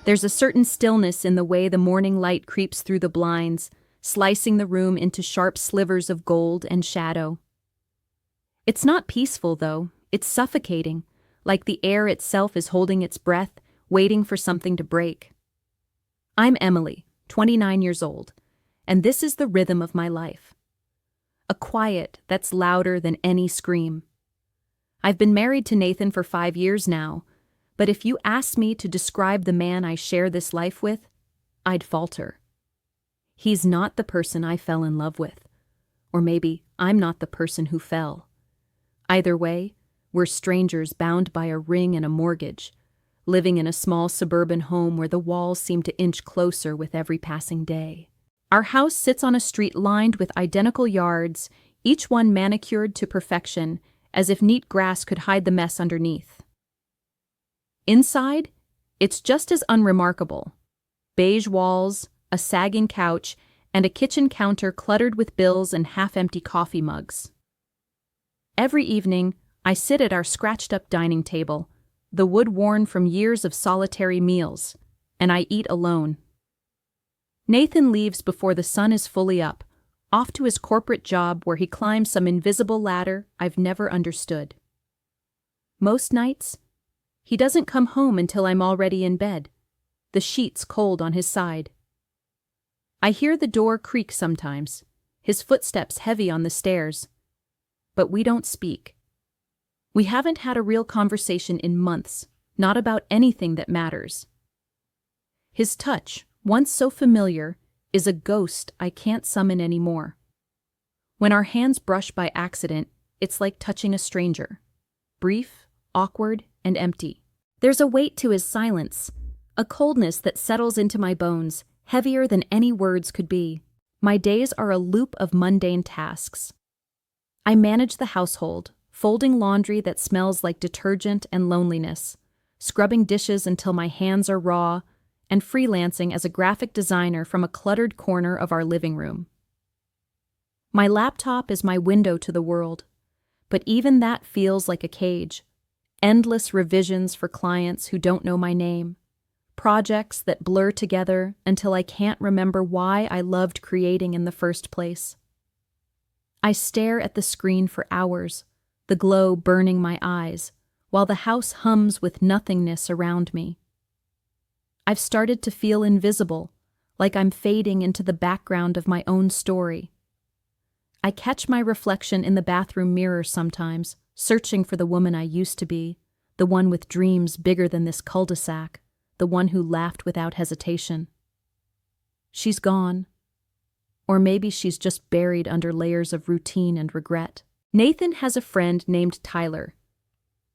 There's a certain stillness in the way the morning light creeps through the blinds, slicing the room into sharp slivers of gold and shadow. It's not peaceful, though. It's suffocating, like the air itself is holding its breath, waiting for something to break. I'm Emily, 29 years old, and this is the rhythm of my life. A quiet that's louder than any scream. I've been married to Nathan for 5 years now, but if you asked me to describe the man I share this life with, I'd falter. He's not the person I fell in love with, or maybe I'm not the person who fell. Either way, we're strangers bound by a ring and a mortgage, living in a small suburban home where the walls seem to inch closer with every passing day. Our house sits on a street lined with identical yards, each one manicured to perfection, as if neat grass could hide the mess underneath. Inside, it's just as unremarkable. Beige walls, a sagging couch, and a kitchen counter cluttered with bills and half-empty coffee mugs. Every evening, I sit at our scratched-up dining table, the wood worn from years of solitary meals, and I eat alone. Nathan leaves before the sun is fully up, off to his corporate job where he climbs some invisible ladder I've never understood. Most nights, he doesn't come home until I'm already in bed, the sheets cold on his side. I hear the door creak sometimes, his footsteps heavy on the stairs. But we don't speak. We haven't had a real conversation in months, not about anything that matters. His touch, once so familiar, is a ghost I can't summon anymore. When our hands brush by accident, it's like touching a stranger. Brief, awkward, and empty. There's a weight to his silence, a coldness that settles into my bones, heavier than any words could be. My days are a loop of mundane tasks. I manage the household, folding laundry that smells like detergent and loneliness, scrubbing dishes until my hands are raw, and freelancing as a graphic designer from a cluttered corner of our living room. My laptop is my window to the world, but even that feels like a cage. Endless revisions for clients who don't know my name, projects that blur together until I can't remember why I loved creating in the first place. I stare at the screen for hours, the glow burning my eyes, while the house hums with nothingness around me. I've started to feel invisible, like I'm fading into the background of my own story. I catch my reflection in the bathroom mirror sometimes, searching for the woman I used to be, the one with dreams bigger than this cul-de-sac, the one who laughed without hesitation. She's gone. Or maybe she's just buried under layers of routine and regret. Nathan has a friend named Tyler,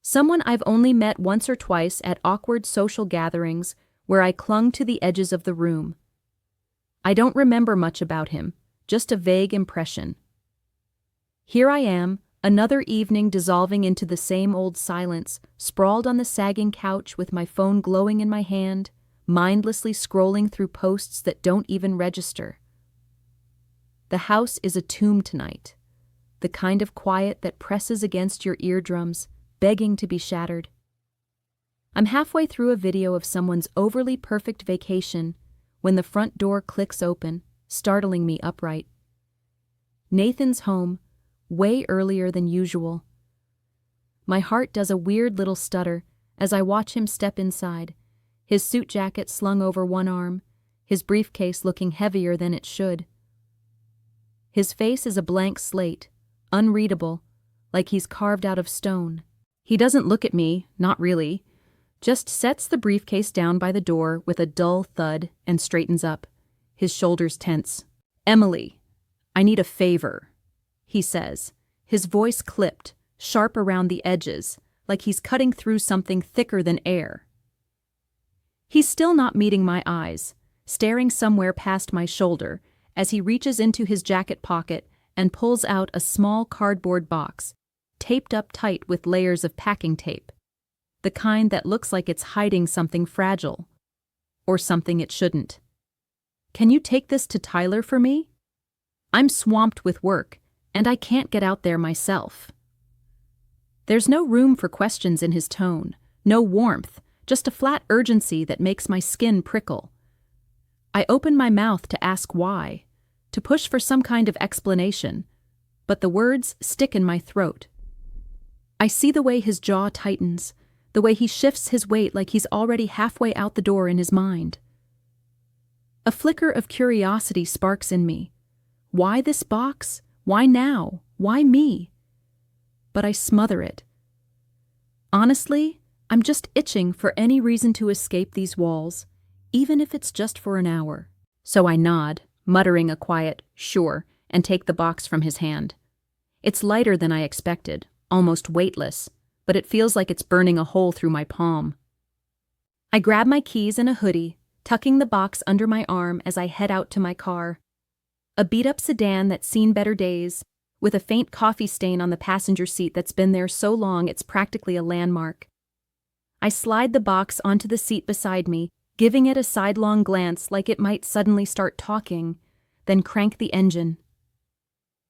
someone I've only met once or twice at awkward social gatherings where I clung to the edges of the room. I don't remember much about him, just a vague impression. Here I am, another evening dissolving into the same old silence, sprawled on the sagging couch with my phone glowing in my hand, mindlessly scrolling through posts that don't even register. The house is a tomb tonight, the kind of quiet that presses against your eardrums, begging to be shattered. I'm halfway through a video of someone's overly perfect vacation when the front door clicks open, startling me upright. Nathan's home, way earlier than usual. My heart does a weird little stutter as I watch him step inside, his suit jacket slung over one arm, his briefcase looking heavier than it should. His face is a blank slate, unreadable, like he's carved out of stone. He doesn't look at me, not really, just sets the briefcase down by the door with a dull thud and straightens up, his shoulders tense. "Emily, I need a favor," he says, his voice clipped, sharp around the edges, like he's cutting through something thicker than air. He's still not meeting my eyes, staring somewhere past my shoulder as he reaches into his jacket pocket and pulls out a small cardboard box, taped up tight with layers of packing tape, the kind that looks like it's hiding something fragile, or something it shouldn't. "Can you take this to Tyler for me? I'm swamped with work, and I can't get out there myself." There's no room for questions in his tone, no warmth, just a flat urgency that makes my skin prickle. I open my mouth to ask why, to push for some kind of explanation, but the words stick in my throat. I see the way his jaw tightens, the way he shifts his weight like he's already halfway out the door in his mind. A flicker of curiosity sparks in me. Why this box? Why now? Why me? But I smother it. Honestly, I'm just itching for any reason to escape these walls, even if it's just for an hour. So I nod, muttering a quiet, "Sure," and take the box from his hand. It's lighter than I expected, almost weightless, but it feels like it's burning a hole through my palm. I grab my keys and a hoodie, tucking the box under my arm as I head out to my car. A beat-up sedan that's seen better days, with a faint coffee stain on the passenger seat that's been there so long it's practically a landmark. I slide the box onto the seat beside me, giving it a sidelong glance like it might suddenly start talking, then crank the engine.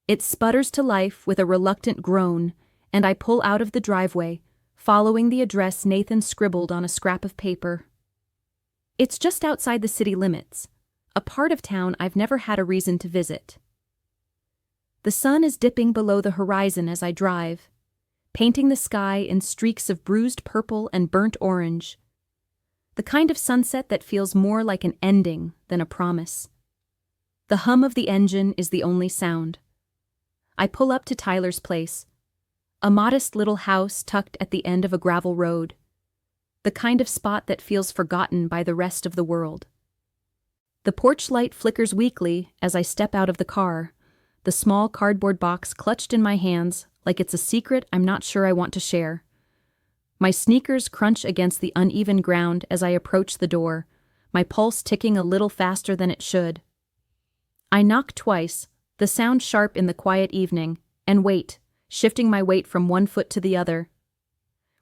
It sputters to life with a reluctant groan, and I pull out of the driveway, following the address Nathan scribbled on a scrap of paper. It's just outside the city limits, a part of town I've never had a reason to visit. The sun is dipping below the horizon as I drive, painting the sky in streaks of bruised purple and burnt orange, the kind of sunset that feels more like an ending than a promise. The hum of the engine is the only sound. I pull up to Tyler's place, a modest little house tucked at the end of a gravel road, the kind of spot that feels forgotten by the rest of the world. The porch light flickers weakly as I step out of the car, the small cardboard box clutched in my hands like it's a secret I'm not sure I want to share. My sneakers crunch against the uneven ground as I approach the door, my pulse ticking a little faster than it should. I knock twice, the sound sharp in the quiet evening, and wait, shifting my weight from one foot to the other.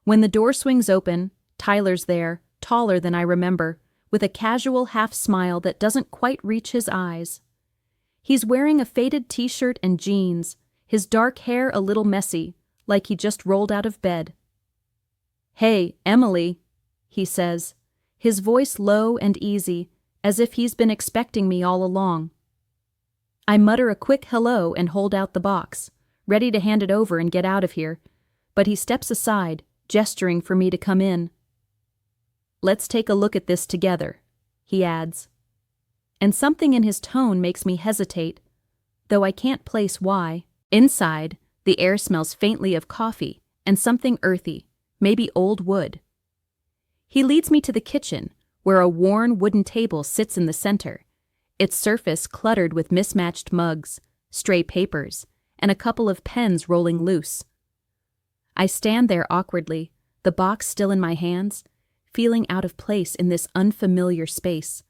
When the door swings open, Tyler's there, taller than I remember, with a casual half-smile that doesn't quite reach his eyes. He's wearing a faded t-shirt and jeans, his dark hair a little messy, like he just rolled out of bed. "Hey, Emily," he says, his voice low and easy, as if he's been expecting me all along. I mutter a quick hello and hold out the box, ready to hand it over and get out of here, but he steps aside, gesturing for me to come in. "Let's take a look at this together," he adds. And something in his tone makes me hesitate, though I can't place why. Inside, the air smells faintly of coffee and something earthy, maybe old wood. He leads me to the kitchen, where a worn wooden table sits in the center, its surface cluttered with mismatched mugs, stray papers, and a couple of pens rolling loose. I stand there awkwardly, the box still in my hands, feeling out of place in this unfamiliar space.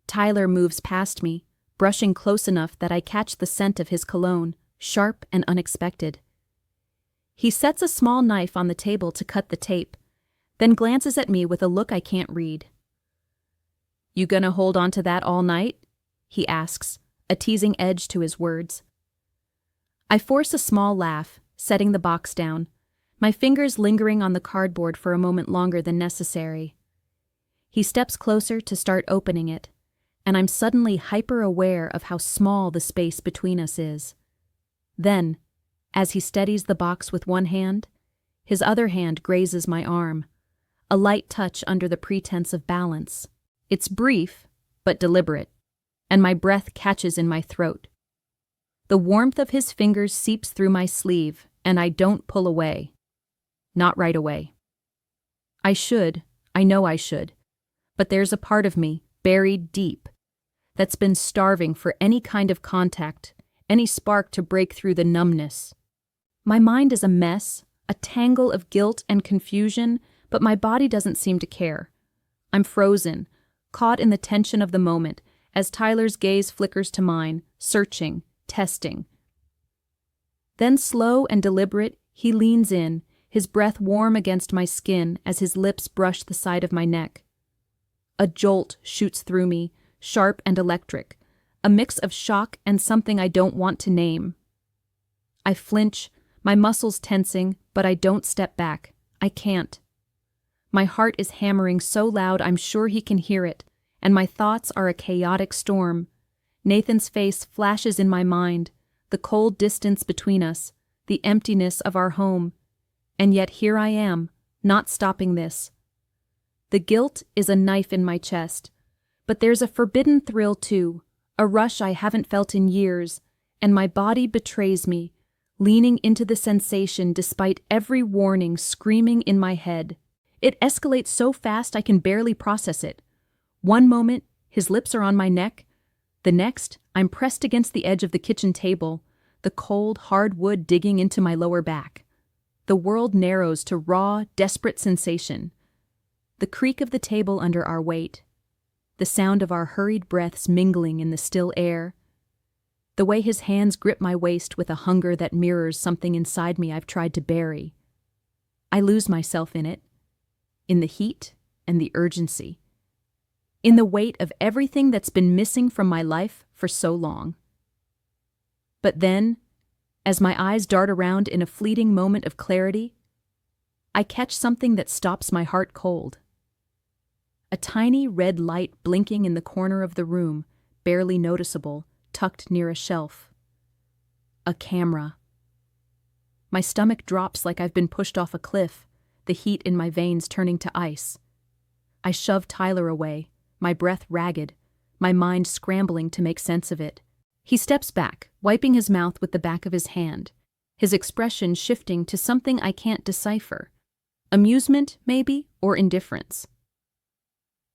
Tyler moves past me, brushing close enough that I catch the scent of his cologne, sharp and unexpected. He sets a small knife on the table to cut the tape, then glances at me with a look I can't read. "You gonna hold on to that all night?" he asks, a teasing edge to his words. I force a small laugh, setting the box down, my fingers lingering on the cardboard for a moment longer than necessary. He steps closer to start opening it, and I'm suddenly hyper-aware of how small the space between us is. Then, as he steadies the box with one hand, his other hand grazes my arm, a light touch under the pretense of balance. It's brief, but deliberate, and my breath catches in my throat. The warmth of his fingers seeps through my sleeve, and I don't pull away. Not right away. I know I should, but there's a part of me, buried deep, that's been starving for any kind of contact, any spark to break through the numbness. My mind is a mess, a tangle of guilt and confusion, but my body doesn't seem to care. I'm frozen, caught in the tension of the moment, as Tyler's gaze flickers to mine, searching, testing. Then slow and deliberate, he leans in, his breath warm against my skin as his lips brush the side of my neck. A jolt shoots through me, sharp and electric, a mix of shock and something I don't want to name. I flinch, my muscles tensing, but I don't step back. I can't. My heart is hammering so loud I'm sure he can hear it, and my thoughts are a chaotic storm. Nathan's face flashes in my mind, the cold distance between us, the emptiness of our home. And yet here I am, not stopping this. The guilt is a knife in my chest, but there's a forbidden thrill too, a rush I haven't felt in years, and my body betrays me, leaning into the sensation despite every warning screaming in my head. It escalates so fast I can barely process it. One moment, his lips are on my neck. The next, I'm pressed against the edge of the kitchen table, the cold, hard wood digging into my lower back. The world narrows to raw, desperate sensation. The creak of the table under our weight. The sound of our hurried breaths mingling in the still air. The way his hands grip my waist with a hunger that mirrors something inside me I've tried to bury. I lose myself in it. In the heat and the urgency. In the weight of everything that's been missing from my life for so long. But then, as my eyes dart around in a fleeting moment of clarity, I catch something that stops my heart cold. A tiny red light blinking in the corner of the room, barely noticeable, tucked near a shelf. A camera. My stomach drops like I've been pushed off a cliff, the heat in my veins turning to ice. I shove Tyler away, my breath ragged, my mind scrambling to make sense of it. He steps back, wiping his mouth with the back of his hand, his expression shifting to something I can't decipher. Amusement, maybe, or indifference.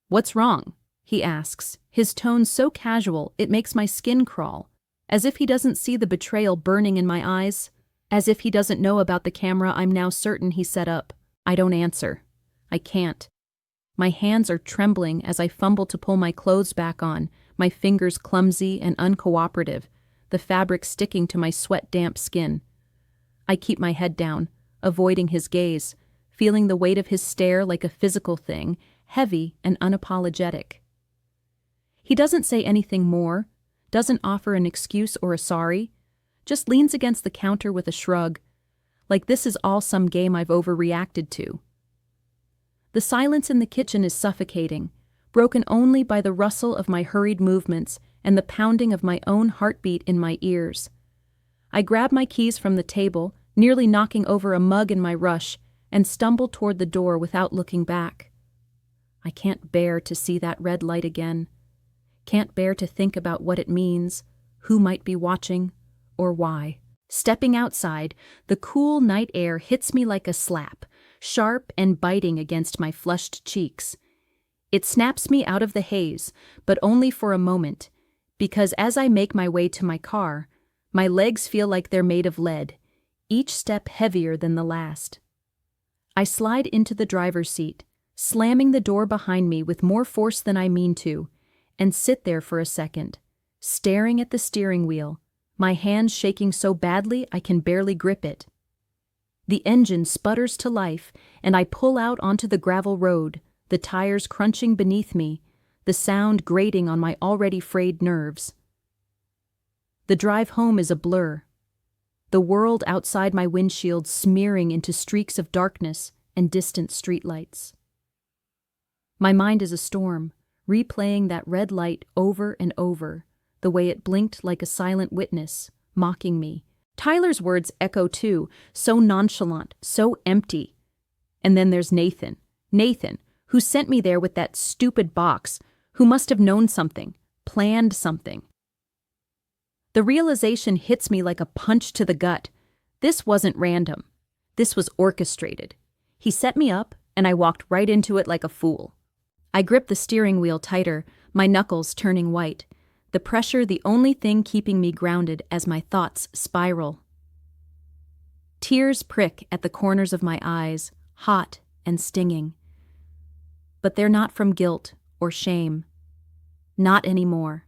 "What's wrong?" he asks, his tone so casual it makes my skin crawl, as if he doesn't see the betrayal burning in my eyes, as if he doesn't know about the camera I'm now certain he set up. I don't answer. I can't. My hands are trembling as I fumble to pull my clothes back on, my fingers clumsy and uncooperative, the fabric sticking to my sweat-damp skin. I keep my head down, avoiding his gaze, feeling the weight of his stare like a physical thing, heavy and unapologetic. He doesn't say anything more, doesn't offer an excuse or a sorry, just leans against the counter with a shrug, like this is all some game I've overreacted to. The silence in the kitchen is suffocating, broken only by the rustle of my hurried movements and the pounding of my own heartbeat in my ears. I grab my keys from the table, nearly knocking over a mug in my rush, and stumble toward the door without looking back. I can't bear to see that red light again. Can't bear to think about what it means, who might be watching, or why. Stepping outside, the cool night air hits me like a slap, sharp and biting against my flushed cheeks. It snaps me out of the haze, but only for a moment, because as I make my way to my car, my legs feel like they're made of lead, each step heavier than the last. I slide into the driver's seat, slamming the door behind me with more force than I mean to, and sit there for a second, staring at the steering wheel, my hands shaking so badly I can barely grip it. The engine sputters to life, and I pull out onto the gravel road, the tires crunching beneath me, the sound grating on my already frayed nerves. The drive home is a blur, the world outside my windshield smearing into streaks of darkness and distant streetlights. My mind is a storm, replaying that red light over and over, the way it blinked like a silent witness, mocking me. Tyler's words echo too, so nonchalant, so empty. And then there's Nathan, who sent me there with that stupid box, who must have known something, planned something. The realization hits me like a punch to the gut. This wasn't random. This was orchestrated. He set me up, and I walked right into it like a fool. I gripped the steering wheel tighter, my knuckles turning white, the pressure the only thing keeping me grounded as my thoughts spiral. Tears prick at the corners of my eyes, hot and stinging. But they're not from guilt or shame. Not anymore.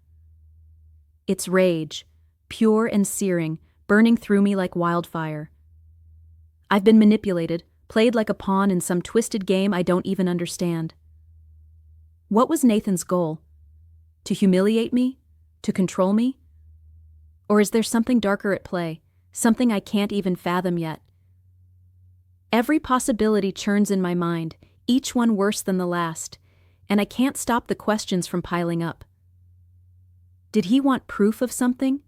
It's rage, pure and searing, burning through me like wildfire. I've been manipulated, played like a pawn in some twisted game I don't even understand. What was Nathan's goal? To humiliate me? To control me? Or is there something darker at play, something I can't even fathom yet? Every possibility churns in my mind, each one worse than the last, and I can't stop the questions from piling up. Did he want proof of something?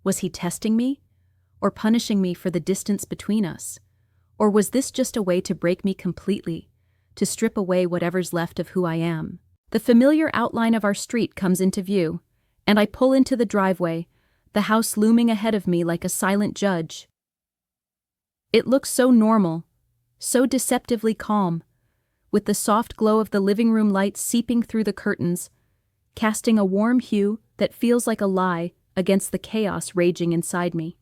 Was he testing me? Or punishing me for the distance between us? Or was this just a way to break me completely, to strip away whatever's left of who I am? The familiar outline of our street comes into view, and I pull into the driveway, the house looming ahead of me like a silent judge. It looks so normal, so deceptively calm, with the soft glow of the living room lights seeping through the curtains, casting a warm hue that feels like a lie against the chaos raging inside me.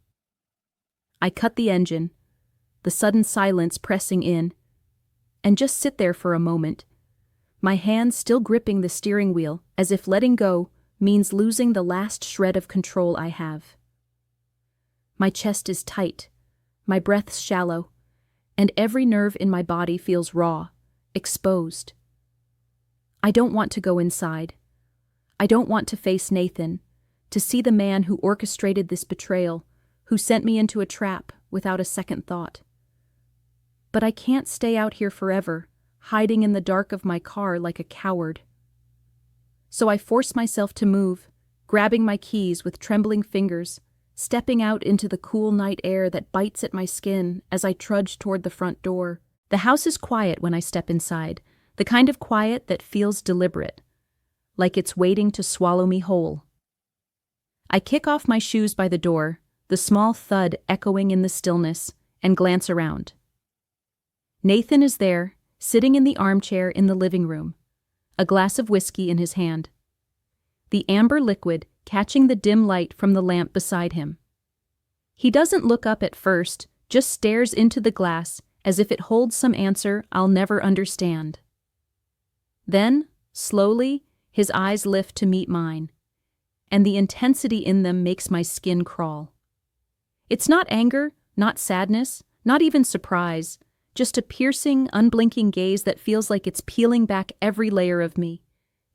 I cut the engine, the sudden silence pressing in, and just sit there for a moment, my hands still gripping the steering wheel as if letting go means losing the last shred of control I have. My chest is tight, my breath shallow, and every nerve in my body feels raw, exposed. I don't want to go inside. I don't want to face Nathan, to see the man who orchestrated this betrayal, who sent me into a trap without a second thought. But I can't stay out here forever, hiding in the dark of my car like a coward. So I force myself to move, grabbing my keys with trembling fingers, stepping out into the cool night air that bites at my skin as I trudge toward the front door. The house is quiet when I step inside, the kind of quiet that feels deliberate, like it's waiting to swallow me whole. I kick off my shoes by the door, the small thud echoing in the stillness, and glance around. Nathan is there, sitting in the armchair in the living room, a glass of whiskey in his hand, the amber liquid catching the dim light from the lamp beside him. He doesn't look up at first, just stares into the glass as if it holds some answer I'll never understand. Then, slowly, his eyes lift to meet mine, and the intensity in them makes my skin crawl. It's not anger, not sadness, not even surprise, just a piercing, unblinking gaze that feels like it's peeling back every layer of me,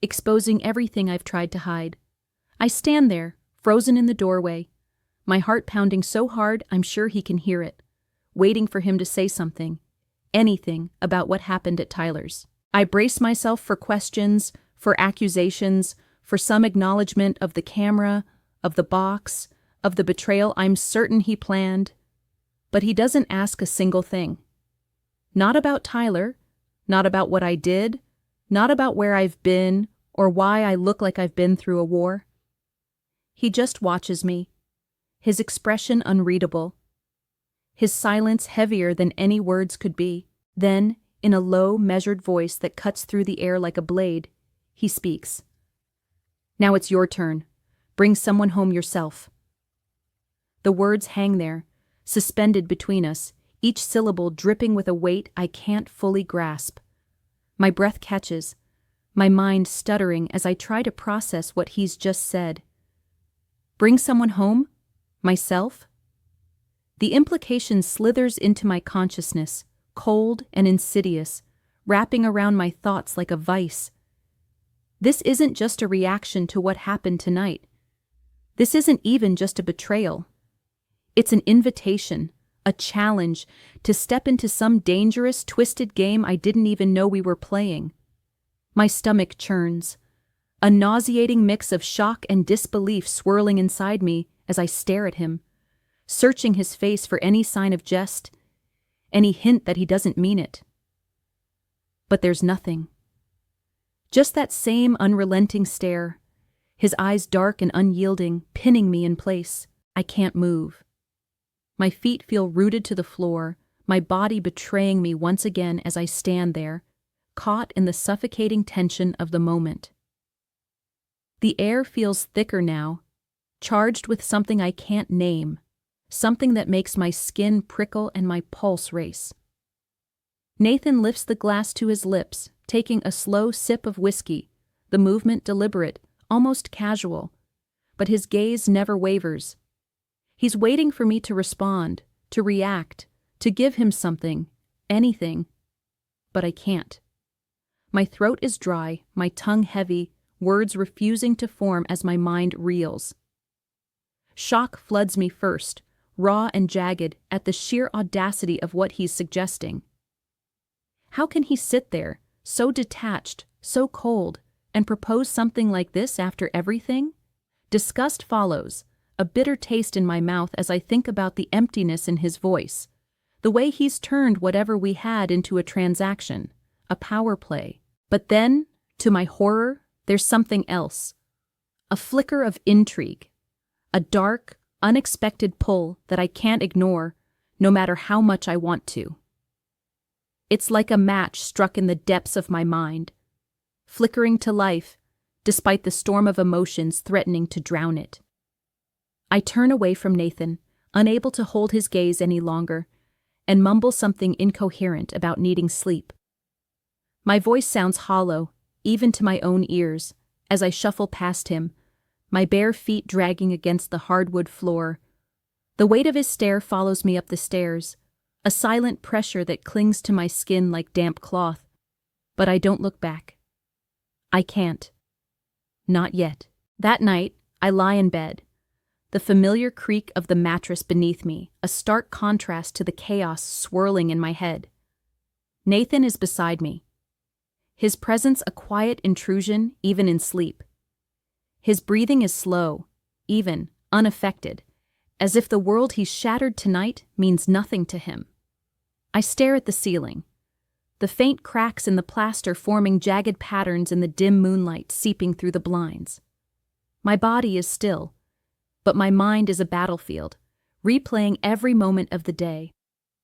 exposing everything I've tried to hide. I stand there, frozen in the doorway, my heart pounding so hard I'm sure he can hear it, waiting for him to say something, anything about what happened at Tyler's. I brace myself for questions, for accusations, for some acknowledgement of the camera, of the box, of the betrayal I'm certain he planned. But he doesn't ask a single thing. Not about Tyler, not about what I did, not about where I've been or why I look like I've been through a war. He just watches me, his expression unreadable, his silence heavier than any words could be. Then, in a low, measured voice that cuts through the air like a blade, he speaks. "Now it's your turn. Bring someone home yourself." The words hang there, suspended between us, each syllable dripping with a weight I can't fully grasp. My breath catches, my mind stuttering as I try to process what he's just said. Bring someone home? Myself? The implication slithers into my consciousness, cold and insidious, wrapping around my thoughts like a vice. This isn't just a reaction to what happened tonight. This isn't even just a betrayal. It's an invitation, a challenge to step into some dangerous, twisted game I didn't even know we were playing. My stomach churns, a nauseating mix of shock and disbelief swirling inside me as I stare at him, searching his face for any sign of jest, any hint that he doesn't mean it. But there's nothing. Just that same unrelenting stare, his eyes dark and unyielding, pinning me in place. I can't move. My feet feel rooted to the floor, my body betraying me once again as I stand there, caught in the suffocating tension of the moment. The air feels thicker now, charged with something I can't name, something that makes my skin prickle and my pulse race. Nathan lifts the glass to his lips, taking a slow sip of whiskey, the movement deliberate, almost casual, but his gaze never wavers. He's waiting for me to respond, to react, to give him something, anything, but I can't. My throat is dry, my tongue heavy, words refusing to form as my mind reels. Shock floods me first, raw and jagged at the sheer audacity of what he's suggesting. How can he sit there, so detached, so cold, and propose something like this after everything? Disgust follows, a bitter taste in my mouth as I think about the emptiness in his voice, the way he's turned whatever we had into a transaction, a power play. But then, to my horror, there's something else. A flicker of intrigue. A dark, unexpected pull that I can't ignore, no matter how much I want to. It's like a match struck in the depths of my mind, flickering to life, despite the storm of emotions threatening to drown it. I turn away from Nathan, unable to hold his gaze any longer, and mumble something incoherent about needing sleep. My voice sounds hollow, even to my own ears, as I shuffle past him, my bare feet dragging against the hardwood floor. The weight of his stare follows me up the stairs, a silent pressure that clings to my skin like damp cloth. But I don't look back. I can't. Not yet. That night, I lie in bed. The familiar creak of the mattress beneath me, a stark contrast to the chaos swirling in my head. Nathan is beside me. His presence a quiet intrusion even in sleep. His breathing is slow, even, unaffected, as if the world he's shattered tonight means nothing to him. I stare at the ceiling, the faint cracks in the plaster forming jagged patterns in the dim moonlight seeping through the blinds. My body is still, but my mind is a battlefield, replaying every moment of the day.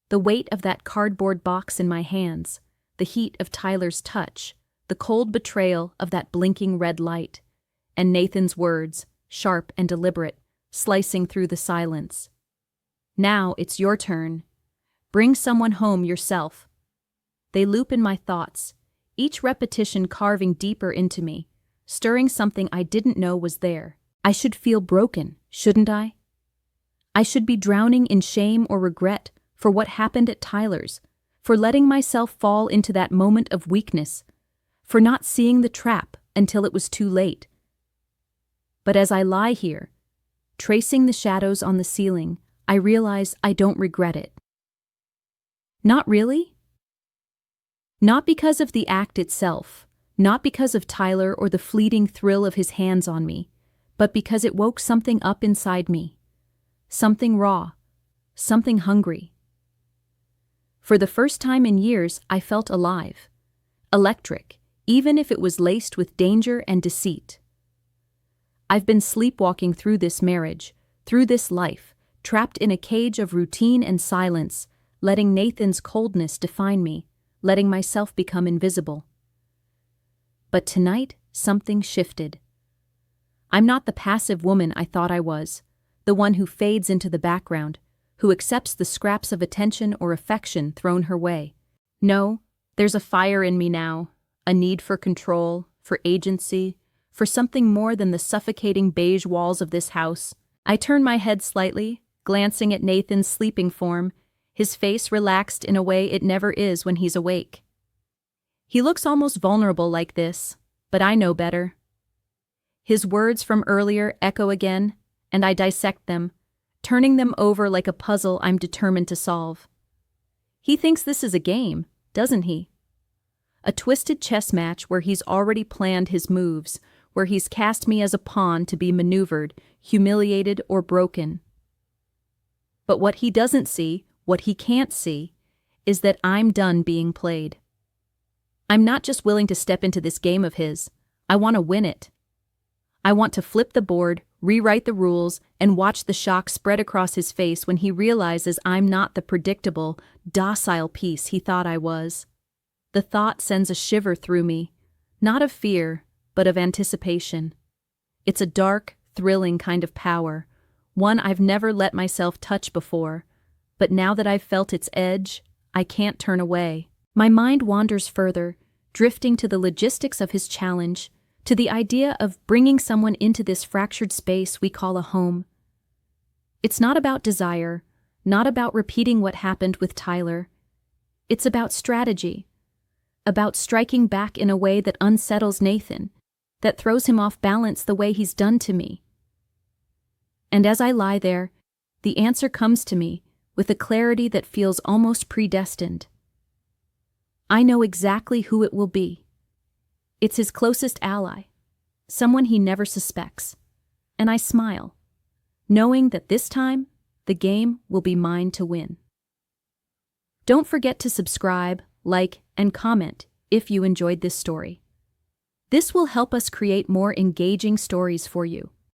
The weight of that cardboard box in my hands, the heat of Tyler's touch, the cold betrayal of that blinking red light, and Nathan's words, sharp and deliberate, slicing through the silence. Now it's your turn. Bring someone home yourself. They loop in my thoughts, each repetition carving deeper into me, stirring something I didn't know was there. I should feel broken, shouldn't I? I should be drowning in shame or regret for what happened at Tyler's, for letting myself fall into that moment of weakness, for not seeing the trap until it was too late. But as I lie here, tracing the shadows on the ceiling, I realize I don't regret it. Not really? Not because of the act itself, not because of Tyler or the fleeting thrill of his hands on me, but because it woke something up inside me. Something raw, something hungry. For the first time in years, I felt alive, electric, even if it was laced with danger and deceit. I've been sleepwalking through this marriage, through this life, trapped in a cage of routine and silence, letting Nathan's coldness define me, letting myself become invisible. But tonight, something shifted. I'm not the passive woman I thought I was, the one who fades into the background, who accepts the scraps of attention or affection thrown her way. No, there's a fire in me now, a need for control, for agency, for something more than the suffocating beige walls of this house. I turn my head slightly, glancing at Nathan's sleeping form, his face relaxed in a way it never is when he's awake. He looks almost vulnerable like this, but I know better. His words from earlier echo again, and I dissect them, turning them over like a puzzle I'm determined to solve. He thinks this is a game, doesn't he? A twisted chess match where he's already planned his moves, where he's cast me as a pawn to be maneuvered, humiliated, or broken. But what he doesn't see, what he can't see, is that I'm done being played. I'm not just willing to step into this game of his, I want to win it. I want to flip the board, rewrite the rules, and watch the shock spread across his face when he realizes I'm not the predictable, docile piece he thought I was. The thought sends a shiver through me, not of fear, but of anticipation. It's a dark, thrilling kind of power, one I've never let myself touch before, but now that I've felt its edge, I can't turn away. My mind wanders further, drifting to the logistics of his challenge, to the idea of bringing someone into this fractured space we call a home. It's not about desire, not about repeating what happened with Tyler. It's about strategy, about striking back in a way that unsettles Nathan, that throws him off balance the way he's done to me. And as I lie there, the answer comes to me with a clarity that feels almost predestined. I know exactly who it will be. It's his closest ally, someone he never suspects. And I smile, knowing that this time, the game will be mine to win. Don't forget to subscribe, like, and comment if you enjoyed this story. This will help us create more engaging stories for you.